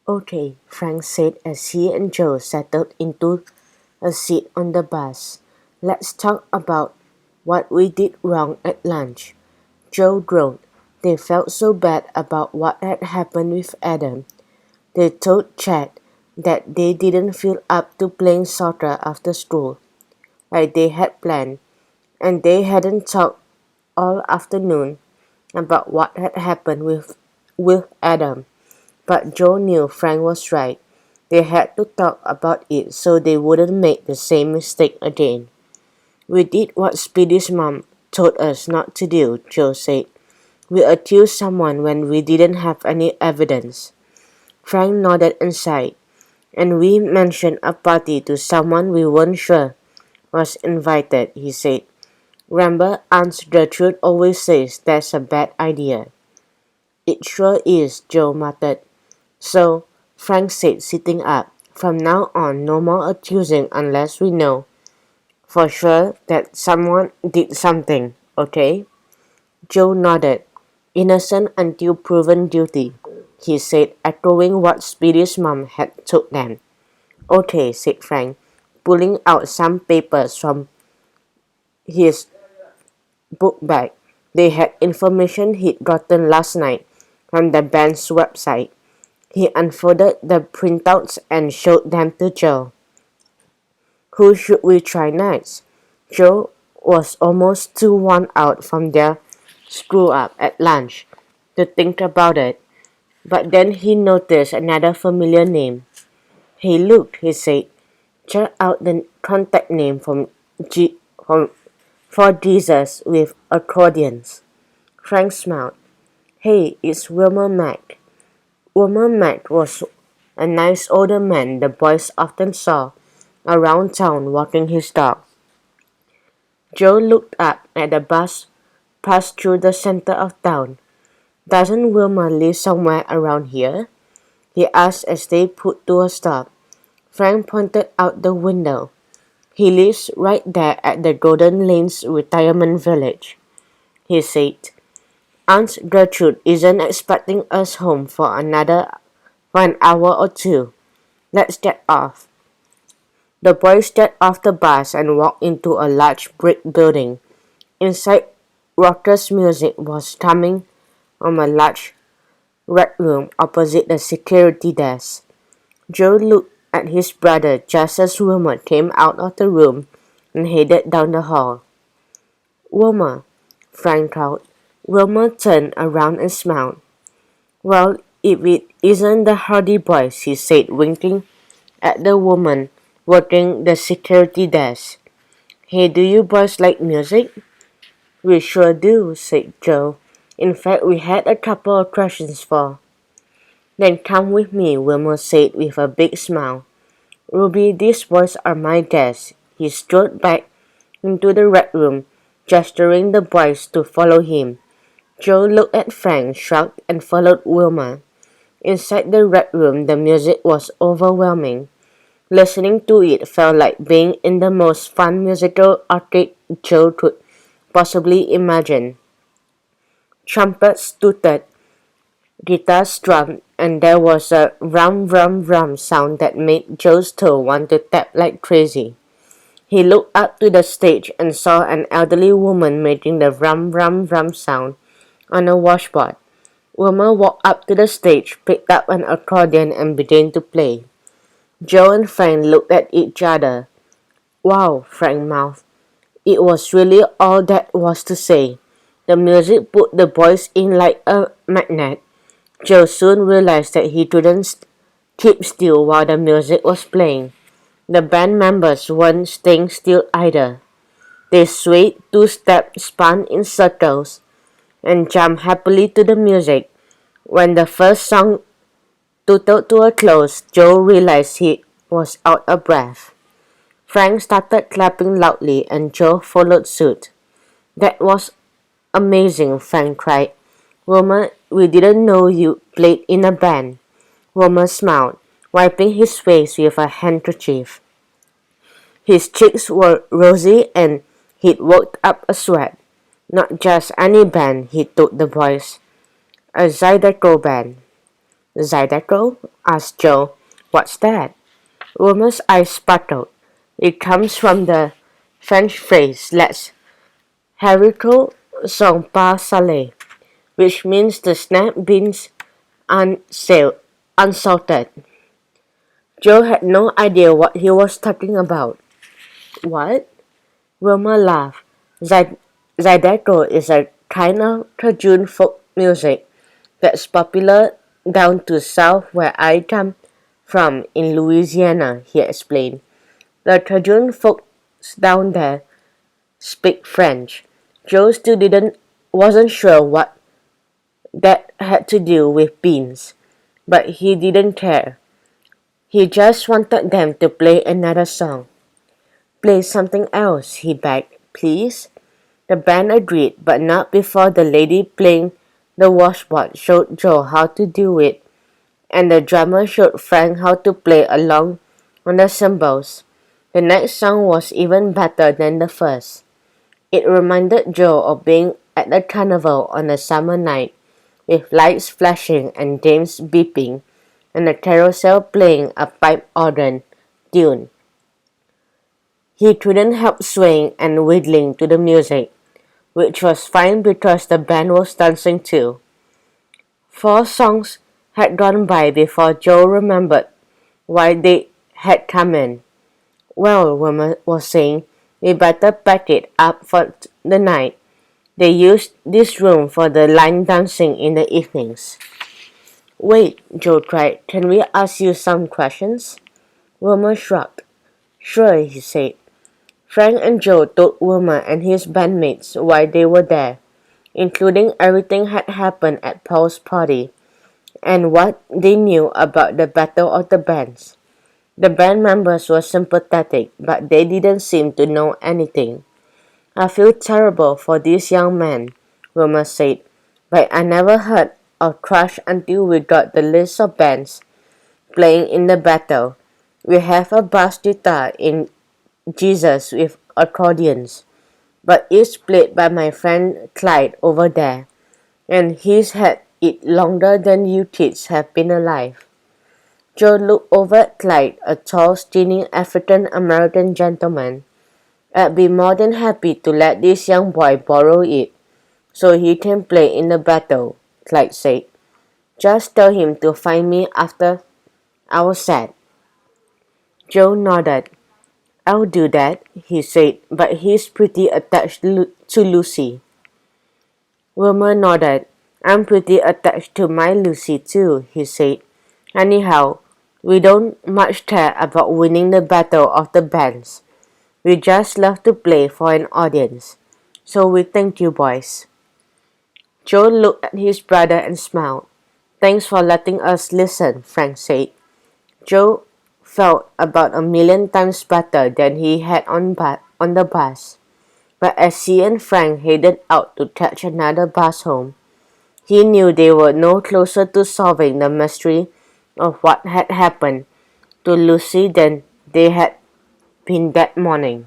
Okay, Frank said as he and Joe settled into a seat on the bus. Let's talk about what we did wrong at lunch. Joe groaned. They felt so bad about what had happened with Adam. They told Chad that they didn't feel up to playing soccer after school, like they had planned, and they hadn't talked all afternoon about what had happened with Adam. But Joe knew Frank was right. They had to talk about it so they wouldn't make the same mistake again. We did what Speedy's mom told us not to do, Joe said. We accused someone when we didn't have any evidence. Frank nodded and sighed. And we mentioned a party to someone we weren't sure was invited, he said. Remember, Aunt Gertrude always says that's a bad idea. It sure is, Joe muttered. So, Frank said, sitting up, from now on no more accusing unless we know for sure that someone did something, okay? Joe nodded. Innocent until proven guilty, he said, echoing what Speedy's mom had told them. Okay, said Frank, pulling out some papers from his book bag. They had information he'd gotten last night from the band's website. He unfolded the printouts and showed them to Joe. Who should we try next? Joe was almost too worn out from their screw-up at lunch to think about it. But then he noticed another familiar name. Hey, look, he said. Check out the contact name for Jesus with accordions. Frank smiled. Hey, it's Wilmer Mack. Wilmer Mack was a nice older man the boys often saw around town walking his dog. Joe looked up at the bus pass through the center of town. Doesn't Wilmer live somewhere around here? He asked as they put to a stop. Frank pointed out the window. He lives right there at the Golden Lanes retirement village, he said. Aunt Gertrude isn't expecting us home for an hour or two. Let's get off. The boys get off the bus and walked into a large brick building. Inside, raucous music was coming from a large red room opposite the security desk. Joe looked at his brother just as Wilmer came out of the room and headed down the hall. Wilmer, Frank called. Wilmer turned around and smiled. Well, if it isn't the Hardy Boys, he said, winking at the woman working the security desk. Hey, do you boys like music? We sure do, said Joe. In fact, we had a couple of questions for. Then come with me, Wilmer said with a big smile. Ruby, these boys are my guests. He strode back into the red room, gesturing the boys to follow him. Joe looked at Frank, shrugged, and followed Wilmer. Inside the red room, the music was overwhelming. Listening to it felt like being in the most fun musical arcade Joe could possibly imagine. Trumpets tooted, guitars strummed, and there was a rum rum rum sound that made Joe's toe want to tap like crazy. He looked up to the stage and saw an elderly woman making the rum rum rum sound on a washboard. Wilmer walked up to the stage, picked up an accordion, and began to play. Joe and Frank looked at each other. Wow, Frank mouthed. It was really all that was to say. The music put the boys in like a magnet. Joe soon realized that he couldn't keep still while the music was playing. The band members weren't staying still either. They swayed, two-stepped, spun in circles, and jumped happily to the music. When the first song tootled to a close, Joe realized he was out of breath. Frank started clapping loudly, and Joe followed suit. That was amazing, Frank cried. Wilmer, we didn't know you played in a band. Wilmer smiled, wiping his face with a handkerchief. His cheeks were rosy and he'd worked up a sweat. Not just any band, he told the boys. A Zydeco band. Zydeco? Asked Joe. What's that? Wilmer's eyes sparkled. It comes from the French phrase "Les haricots sont pas salés," which means the snap beans unsalted. Joe had no idea what he was talking about. What? Wilmer laughed. Zydeco is a kind of Cajun folk music that's popular down to south where I come from in Louisiana, he explained. The Cajun folks down there speak French. Joe still wasn't sure what that had to do with beans, but he didn't care. He just wanted them to play another song. Play something else, he begged. Please? The band agreed, but not before the lady playing the washboard showed Joe how to do it, and the drummer showed Frank how to play along on the cymbals. The next song was even better than the first. It reminded Joe of being at the carnival on a summer night, with lights flashing and dames beeping, and a carousel playing a pipe organ tune. He couldn't help swaying and wiggling to the music, which was fine because the band was dancing too. 4 songs had gone by before Joe remembered why they had come in. Well, Wilma was saying, we better pack it up for the night. They used this room for the line dancing in the evenings. Wait, Joe cried, can we ask you some questions? Wilma shrugged. Sure, he said. Frank and Joe told Wilma and his bandmates why they were there, including everything had happened at Paul's party, and what they knew about the Battle of the Bands. The band members were sympathetic, but they didn't seem to know anything. I feel terrible for this young man, Wilma said, but I never heard of Crush until we got the list of bands playing in the battle. We have a bass guitar in Jesus with accordions, but it's played by my friend Clyde over there, and he's had it longer than you kids have been alive. Joe looked over at Clyde, a tall, skinny African-American gentleman. I'd be more than happy to let this young boy borrow it, so he can play in the battle, Clyde said. Just tell him to find me after our set. Joe nodded. I'll do that, he said, but he's pretty attached to Lucy. Wilmer nodded. I'm pretty attached to my Lucy too, he said. Anyhow, we don't much care about winning the battle of the bands. We just love to play for an audience. So we thank you, boys. Joe looked at his brother and smiled. Thanks for letting us listen, Frank said. Joe felt about 1,000,000 times better than he had on the bus. But as he and Frank headed out to catch another bus home, he knew they were no closer to solving the mystery of what had happened to Lucy than they had been that morning.